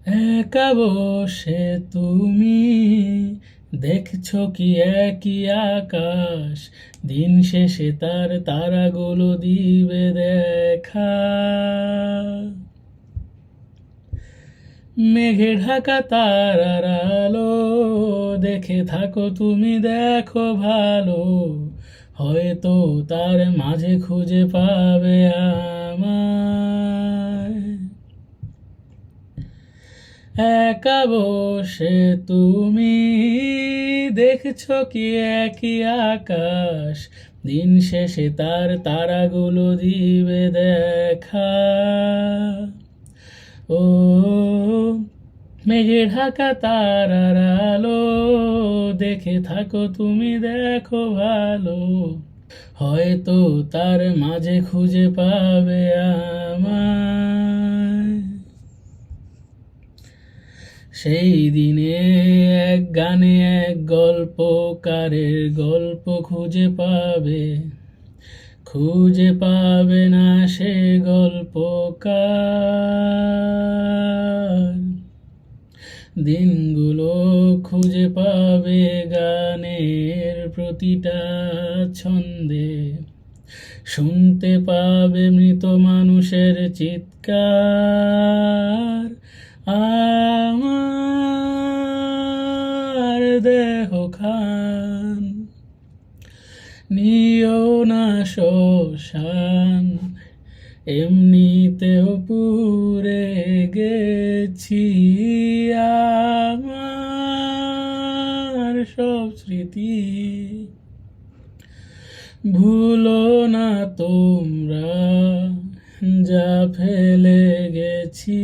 একা বসে তুমি দেখছো কি একই আকাশ, দিন শেষে তার তারাগুলো দিবে দেখা। মেঘে ঢাকা তারার আলো দেখে থাকো তুমি, দেখো ভালো, হয়তো তার মাঝে খুঁজে পাবে আমায়। একা বসে তুমি দেখছো কি একই আকাশ, দিন শেষে তার তারাগুলো দিবে দেখা। ও মেঘে ঢাকা তারার আলো দেখে থাকো তুমি, দেখো ভালো, হয়তো তার মাঝে খুঁজে পাবে আমায়। সেই দিনে এক গানে এক গল্পকারের গল্প খুঁজে পাবে না সে গল্পকার। দিনগুলো খুঁজে পাবে গানের প্রতিটা ছন্দে, শুনতে পাবে মৃত মানুষের চিৎকার। আমার দেহ খান নিও না শ্মশান, এমনিতেও পুড়ে গেছি। আমার সব স্মৃতি ভুলো না তোমরা, যা ফেলে গেছি।